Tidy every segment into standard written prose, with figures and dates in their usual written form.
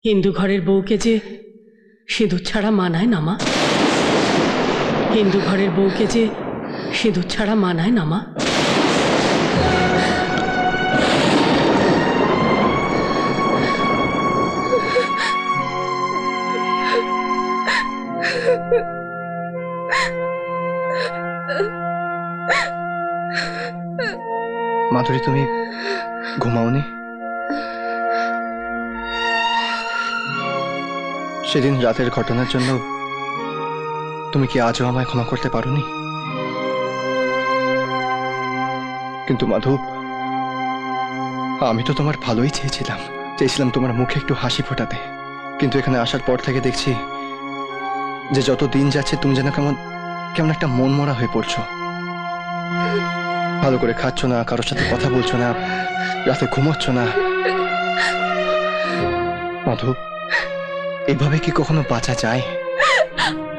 হিন্দু ঘরের বউকে যে সিঁদুর ছাড়া মানায় না মা। হিন্দু ঘরের বউকে যে সিঁদুর ছাড়া মানায় না মা। মাধুরী, তুমি ঘুমাওনি? সেদিন রাতের ঘটনার জন্য তুমি কি আজও আমায় ক্ষমা করতে পারোনি? কিন্তু মাধু, আমি তো তোমার ভালোই চেয়েছিলাম তোমার মুখে একটু হাসি ফোটাতে। কিন্তু এখানে আসার পর থেকে দেখছি যে যত দিন যাচ্ছে তুমি যেন কেমন একটা মন মরা হয়ে পড়ছো। ভালো করে খাচ্ছ না, কারোর সাথে কথা বলছো না, রাতে ঘুমোচ্ছ না। মাধু, এভাবে কি কখনো বাঁচা যায়?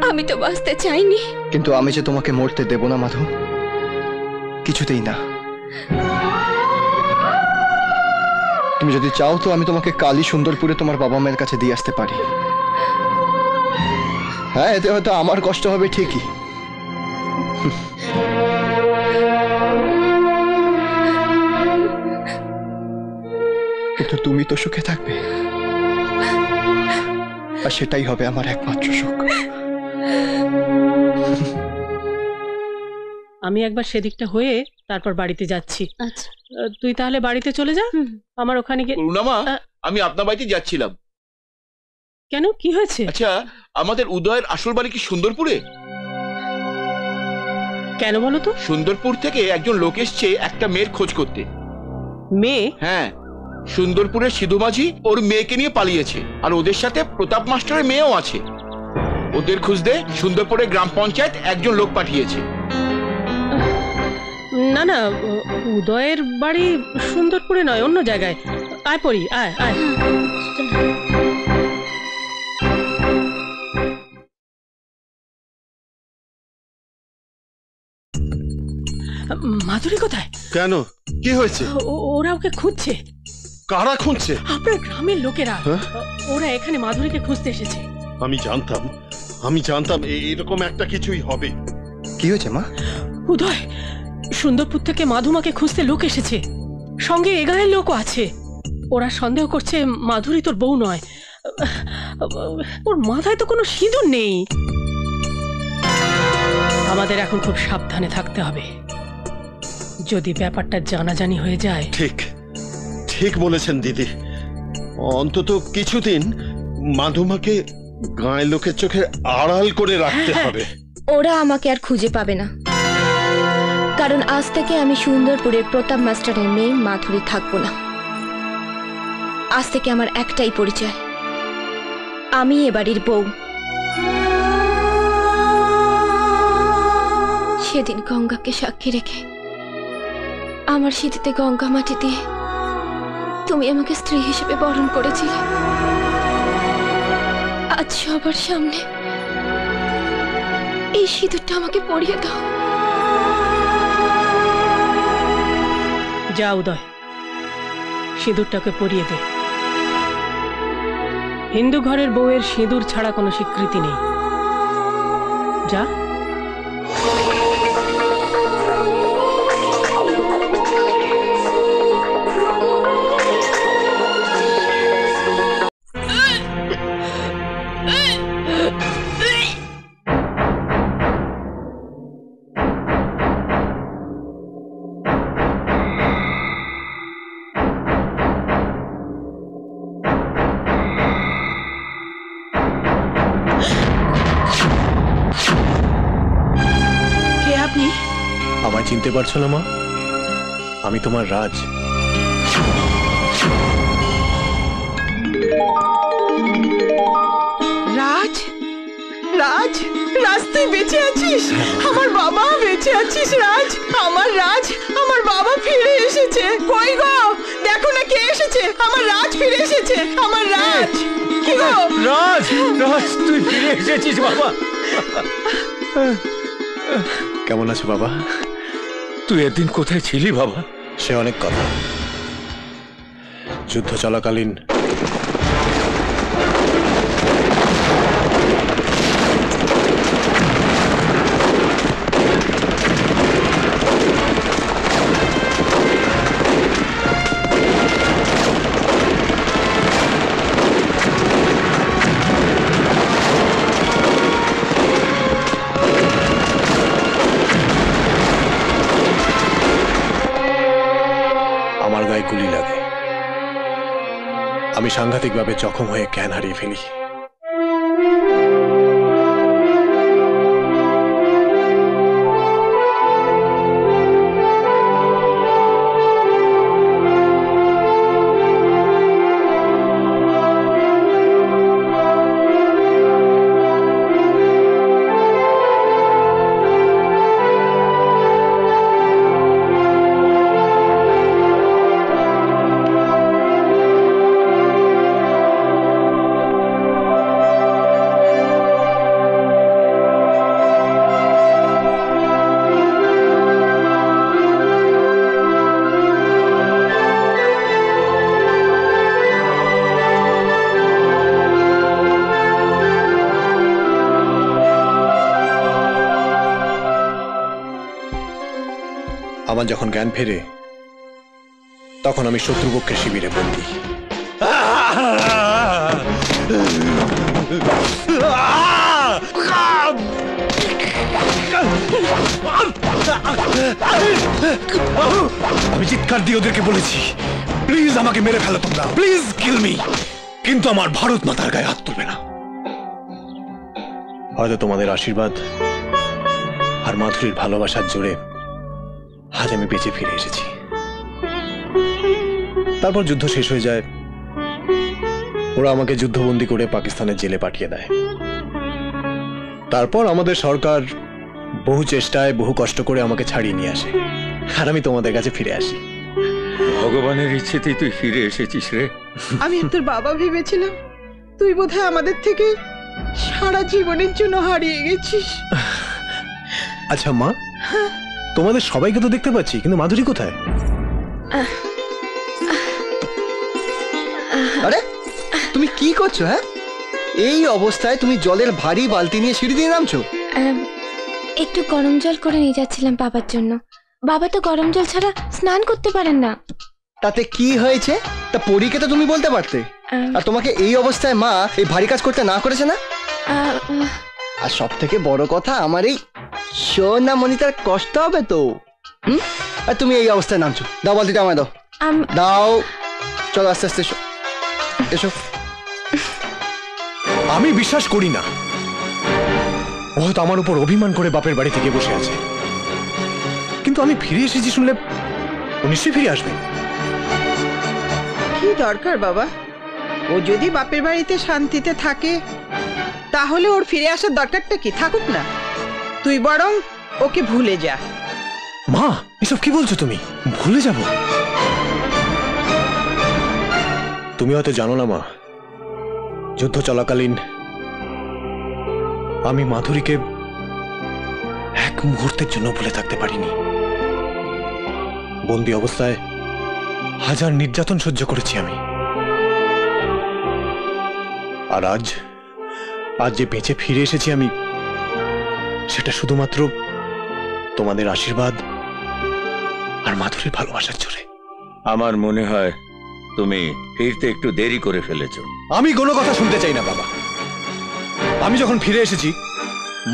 আমি তো বাঁচতে চাইনি, কিন্তু আমি যে তোমাকে মরতে দেব না মাধু, কিছুতেই না। তুমি যদি চাও তো আমি তোমাকে কালই সুন্দরপুরে তোমার বাবা মায়ের কাছে দিয়ে আসতে পারি। হ্যাঁ, এতে হয়তো আমার কষ্ট হবে ঠিকই, কিন্তু তুমি তো সুখে থাকবে, আর সেটাই হবে আমার একমাত্র সুখ। আমি একবার সেদিকটা হয়ে তারপর বাড়িতে যাচ্ছি। আচ্ছা, তুই তাহলে বাড়িতে চলে যা। আমার ওখানে গিয়ে পূর্ণিমা, আমি আপনার বাড়িতে যাচ্ছিলাম। কেন, কি হয়েছে? আচ্ছা, আমাদের উদয়ের আসল বাড়ি কি সুন্দরপুরে? কেন বলো তো? সুন্দরপুর থেকে একজন লোক এসছে একটা মেয়ের খোঁজ করতে। মেয়ে? হ্যাঁ, সুন্দরপুরের সিধু মাঝি ওর মেয়েকে নিয়ে পালিয়েছে, আর ওদের সাথে প্রতাপ মাস্টারের মেয়েও আছে। ওদের খুঁজতে সুন্দরপুরের গ্রাম পঞ্চায়েত একজন লোক পাঠিয়েছে। না না, উদয়ের বাড়ি সুন্দরপুরে নয়, অন্য জায়গায়। আয় পড়ি, আয় আয়। মাধুরী কোথায়? কেন, কি হয়েছে? ওরা ওকে খুঁজছে। কারা খুঁজছে? আপনার গ্রামের লোকেরা। ওরা এখানে মাধুরীকে খুঁজতে এসেছে। আমি জানতাম এরকম একটা কিছুই হবে। কি হয়েছে মা? উদয়, সুন্দরপুর থেকে মাধুমাকে খুঁজতে লোক এসেছে, সঙ্গে এ গায়ের লোকও আছে। ওরা সন্দেহ করছে মাধুরী তোর বউ নয়। ওর মাথায় তো কোনো সিঁদুর নেই। আমাদের এখন খুব সাবধানে থাকতে হবে। যদি ব্যাপারটা জানাজানি হয়ে যায়। ঠিক বলেছেন দিদি। অন্তত কিছুদিন মাধুমাকে গায়ের লোকের চোখে আড়াল করে রাখতে হবে। ওরা আমাকে আর খুঁজে পাবে না, কারণ আজ থেকে আমি সুন্দরপুরের প্রতাপ মাস্টারের মেয়ে মাধুরী থাকবো না। আজ থেকে আমার একটাই পরিচয়, আমি এ বাড়ির বউ। সেদিন গঙ্গাকে সাক্ষী রেখে আমার সিঁথিতে গঙ্গা মাটি দিয়ে তুমি আমাকে স্ত্রী হিসেবে বরণ করেছিলে। আজ সবার সামনে এই সিঁদুরটা আমাকে পরিয়ে দাও। যা উদয়, সিঁদুরটাকে পরিয়ে দে। হিন্দু ঘরের বউয়ের সিঁদুর ছাড়া কোনো স্বীকৃতি নেই। যা। আমায় চিনতে পারছো না মা? আমি তোমার রাজ। রাজ, রাজ, রাজ তুই বেঁচে আছিস? আমার বাবা বেঁচে আছিস রাজ? আমার রাজ, আমার বাবা ফিরে এসেছে। কই গো, দেখো না কে এসেছে। আমার রাজ ফিরে এসেছে, আমার রাজ। কি গো রাজ, রাজ তুই ফিরে এসেছিস বাবা। কেমন আছো বাবা? তুই এদিন কোথায় ছিলি বাবা? সে অনেক কথা। যুদ্ধ চলাকালীন আমার গায়ে গুলি লাগে, আমি সাংঘাতিকভাবে জখম হয়ে জ্ঞান হারিয়ে ফেলি। আমার যখন জ্ঞান ফেরে তখন আমি শত্রুপক্ষের শিবিরে বন্দী। আমি চিৎকার দিয়ে ওদেরকে বলেছি, প্লিজ আমাকে মেরে ফেলো তোমরা, প্লিজ কিল মি, কিন্তু আমার ভারত মাতার গায়ে হাত তুলবে না। হয়তো তোমাদের আশীর্বাদ আর মাধুরীর ভালোবাসার জোরে আজ আমি বেঁচে ফিরে এসেছি। তারপর যুদ্ধ শেষ হয়ে যায়, ওরা আমাকে যুদ্ধবন্দী করে পাকিস্তানের জেলে পাঠিয়ে দেয়। তারপর আমাদের সরকার বহু চেষ্টায় বহু কষ্ট করে আমাকে ছাড়িয়ে নিয়ে আসে, আর আমি তোমাদের কাছে ফিরে আসি। ভগবানের ইচ্ছেতেই তুই ফিরে এসেছিস রে। আমি তোর বাবা ভেবেছিলাম তুই বোধহয় আমাদের থেকে সারা জীবনের জন্য হারিয়ে গেছিস। আচ্ছা মা, তোমাদের সবাইকে তো দেখতে পাচ্ছি, কিন্তু মাধুরী কোথায়? আরে তুমি কি করছো? হ্যাঁ, এই অবস্থায় তুমি জলের ভারী বালতি নিয়ে সিঁড়ি দিয়ে নামছো? একটু গরম জল করে নিয়ে যাচ্ছিলাম বাবার জন্য। বাবা তো গরম জল ছাড়া স্নান করতে পারেন না। তাতে কি হয়েছে? তা পরীকে তো তুমি বলতে পারতে। আর তোমাকে এই অবস্থায় মা এই ভারী কাজ করতে না করেছে না? আর সব থেকে বড় কথা, আমার এই সোনা মনিটার কষ্ট হবে তো। আর তুমি এই অবস্থায় নামছো। দাও বালতিটা আমায় দাও, দাও। চলো আস্তে আস্তে এসো, এসো। আমি বিশ্বাস করি না, ও হয়তো আমার উপর অভিমান করে বাপের বাড়ি থেকে বসে আছে, কিন্তু আমি ফিরে এসেছি শুনলে ও নিশ্চয়ই ফিরে আসবে। কি দরকার বাবা, ও যদি বাপের বাড়িতে শান্তিতে থাকে তাহলে ওর ফিরে আসার দরকারটা কি? থাকুক না, তুই বরং ওকে ভুলে যা। মা, এসব কি বলছো তুমি? ভুলে যাব? তুমি হয়তো জানো না মা, যুদ্ধ চলাকালীন আমি মাধুরীকে এক মুহূর্তের জন্য ভুলে থাকতে পারিনি। বন্দি অবস্থায় হাজার নির্যাতন সহ্য করেছি আমি। আর আজ যে বেঁচে ফিরে এসেছি আমি, সেটা শুধুমাত্র তোমাদের আশীর্বাদ আর মাধুরীর ভালোবাসার জোরে। আমার মনে হয় তুমি ফিরতে একটু দেরি করে ফেলেছো। আমি কোনো কথা শুনতে চাই না বাবা। আমি যখন ফিরে এসেছি,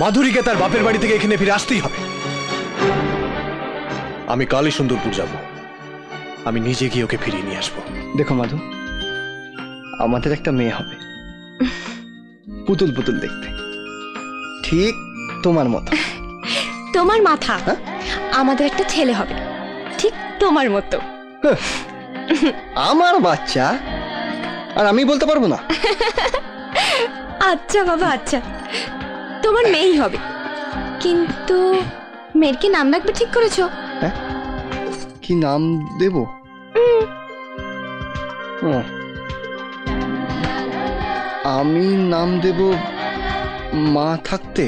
মাধুরীকে তার বাপের বাড়ি থেকে এখানে ফিরে আসতেই হবে। আমি কালই সুন্দরপুর যাব, আমি নিজে গিয়ে ওকে ফিরিয়ে নিয়ে আসবো। দেখো মাধু, আমাদের একটা মেয়ে হবে, পুতুল পুতুল দেখতে, ঠিক তোমার মতো। তোমার মাথা। আমাদের একটা ছেলে হবে, ঠিক তোমার মতো। আমার বাচ্চা, আর আমি বলতে পারবো না? আচ্ছা বাবা, আচ্ছা, তোমার মেয়েই হবে, কিন্তু মেয়ের কি নাম রাখবে ঠিক করেছো? কি নাম দেব? আমি নাম দেব মা থাকতে।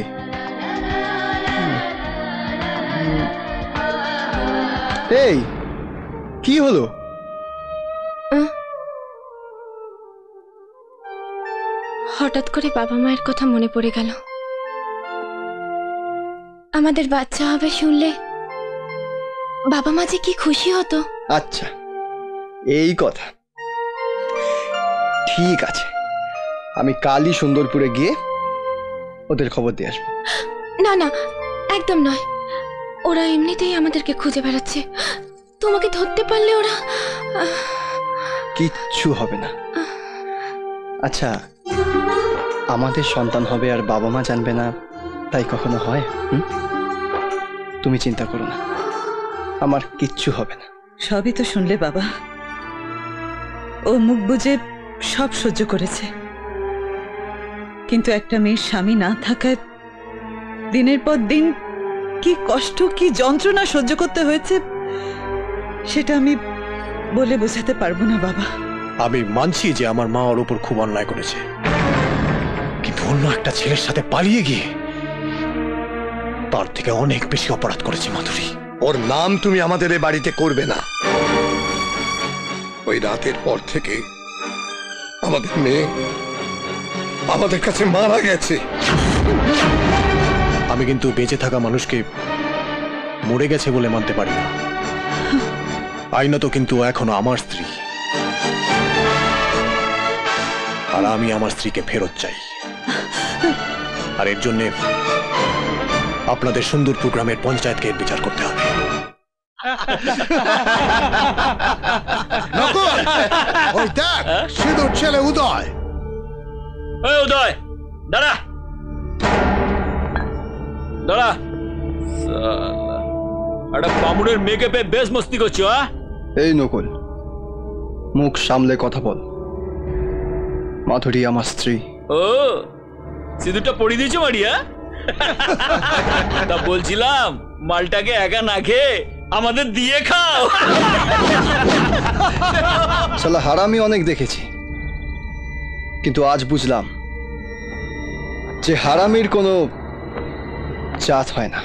এই কি হলো? হঠাৎ করে বাবা মায়ের কথা মনে পড়ে গেল। আমাদের বাচ্চা হবে শুনলে বাবা মা যে কি খুশি হতো। আচ্ছা, এই কথা, ঠিক আছে, আমি কালই সুন্দরপুরে গিয়ে ওদের খবর দিয়ে আসবো। না না, একদম নয়, ওরা এমনিতেই আমাদেরকে খুঁজে বেড়াচ্ছে, তোমাকে ধরতে পারলে ওরা। কিচ্ছু হবে না। আচ্ছা, আমাদের সন্তান হবে আর বাবা মা জানবে না, তাই কখনো হয়? তুমি চিন্তা করো না, আমার কিচ্ছু হবে না। সবই তো শুনলে বাবা, ও মুখ বুজে সব সহ্য করেছে, কিন্তু একটা মেয়ের স্বামী না থাকায় দিনের পর দিন কি কষ্ট, কি যন্ত্রণা সহ্য করতে হয়েছে সেটা আমি বলে বোঝাতে পারবো না বাবা। আমি মানছি যে আমার মা ওর উপর খুব অন্যায় করেছে, কিন্তু অন্য একটা ছেলের সাথে পালিয়ে গিয়ে তার থেকে অনেক বেশি অপরাধ করেছে মাধুরী। ওর নাম তুমি আমাদের এ বাড়িতে করবে না। ওই রাতের পর থেকে আমাদের মেয়ে আমাদের কাছে মারা গেছে। আমি কিন্তু বেঁচে থাকা মানুষকে মরে গেছে বলে মানতে পারি না। আইনত কিন্তু এখনো আমার স্ত্রী, আর আমি আমার স্ত্রীকে ফেরত চাই। আর এর জন্য আপনাদের সুন্দরপুর গ্রামের পঞ্চায়েতকে এর বিচার করতে হবে। ওই দেখ, সিঁদুর ছেলে উদয়। উদয়, দাঁড়া দাঁড়া, একটা বামুনের মেয়েকে পেয়ে বেশ মস্তি করছো। এই নকুল, মুখ সামলে কথা বল। মাধুরী আমার স্ত্রী। ও, সিঁদুরটা পরিয়ে দিয়েছো মারিয়া? তা বলছিলাম, মালটাকে একা না খেয়ে আমাদের দিয়ে খাও। শালা হারামি অনেক দেখেছি, কিন্তু আজ বুঝলাম যে হারামির কোনো জাত হয় না।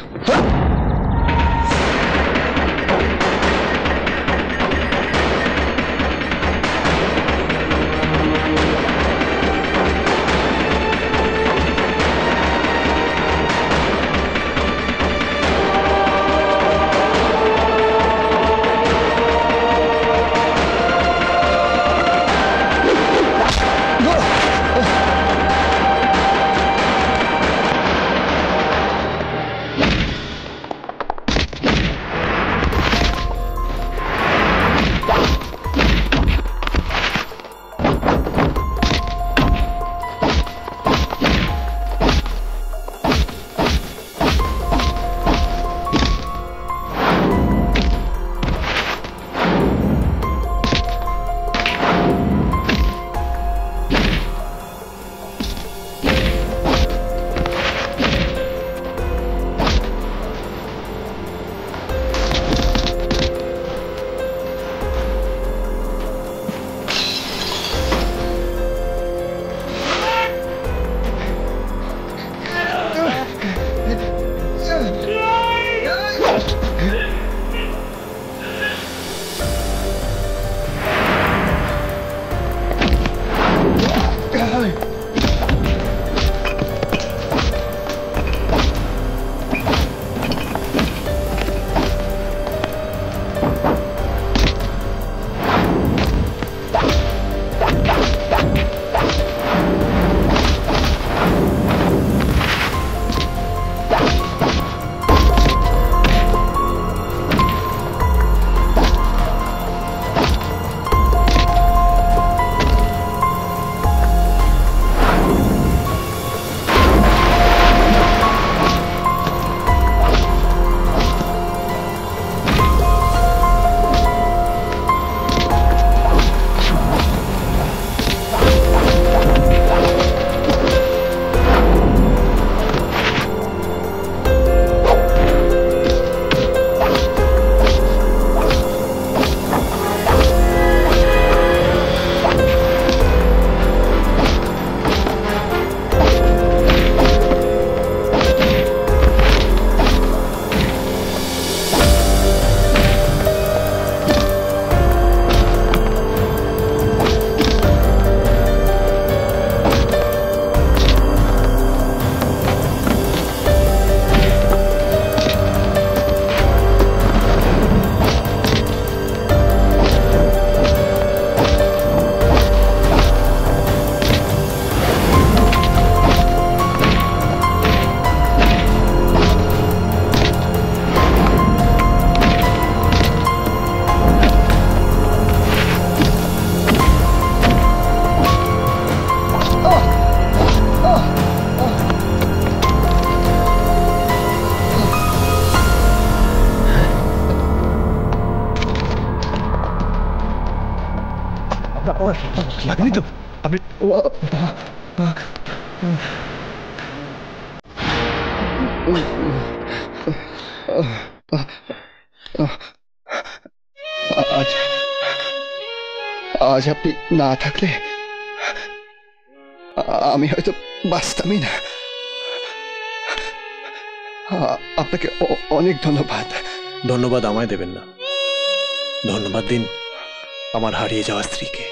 লাগেনি তো? আপনি আজ আজ আপনি না থাকলে আমি হয়তো বাঁচতামই না। আপনাকে অনেক ধন্যবাদ। ধন্যবাদ আমায় দেবেন না, ধন্যবাদ দিন আমার হারিয়ে যাওয়া স্ত্রীকে,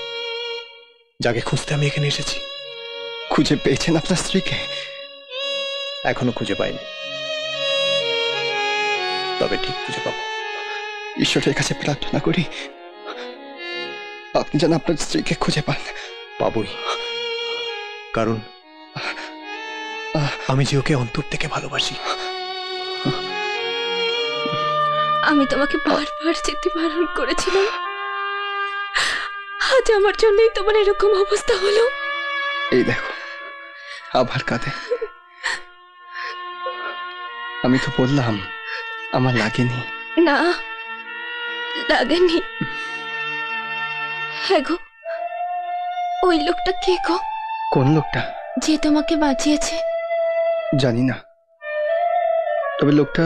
যাকে খুঁজতে আমি এখানে এসেছি। খুঁজে পেয়েছেন আপনার স্ত্রীকে? এখনো খুঁজে পাইনি, তবে ঠিক খুঁজে পাবো। ঈশ্বরের কাছে প্রার্থনা করি আপনি যেন আপনার স্ত্রীকে খুঁজে পান। পাবই, কারণ আমি যে ওকে অন্তর থেকে ভালোবাসি। আমি তোমাকে বারবার যেতে বারণ করেছিলাম, আজ আমার জন্যই তোমার এরকম অবস্থা হলো। এই দেখো আবার কাঁদে। আমি তো বললাম আমার লাগেনি। না লাগেনি। হ্যাঁ গো, ওই লোকটা কে গো? কোন লোকটা? যে তোমাকে বাঁচিয়েছে। জানি না, তবে লোকটা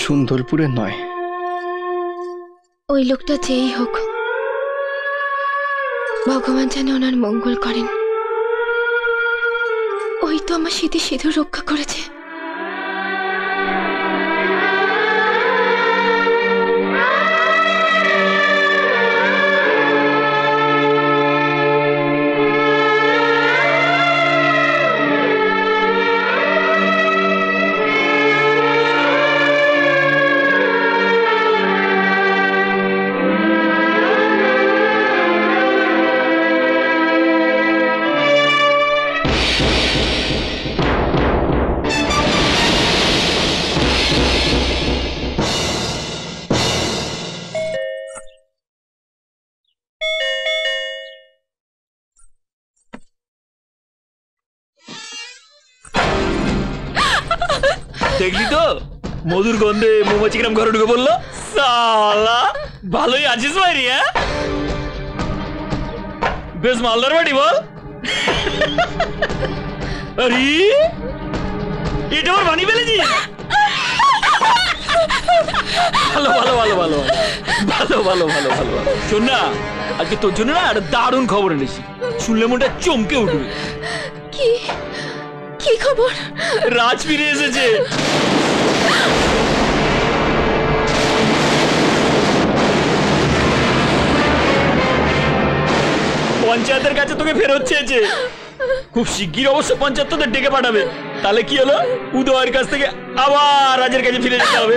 সুন্দরপুরের নয়। ওই লোকটা যেই হোক, ভগবান যেন ওনার মঙ্গল করেন। ওই তো আমার স্মৃতি সিঁদুর রক্ষা করেছে। দেখলি তো মধুর গন্ধে মৌমাছি কিরম ঘরে ঢুকে বললো। সালা ভালোই আছিস ভাই? হ্যাঁ বেশ মালদার বাড়ি বল। আরে এটা আমার বানিয়ে ফেলেছি। ভালো ভালো ভালো ভালো ভালো ভালো ভালো ভালো ভালো। শোন না, আজকে তোর জন্য না একটা দারুণ খবর এনেছি, শুনলে মনটা চমকে উঠবে। কি কি খবর? রাজ ফিরে এসেছে। পঞ্চায়েতের কাছে তোকে ফেরত চেয়েছে। খুব শিগগির অবশ্য পঞ্চায়েত তোদের ডেকে পাঠাবে। তাহলে কি হলো, উদয়ের কাছ থেকে আবার রাজের কাছে ফিরে যেতে হবে।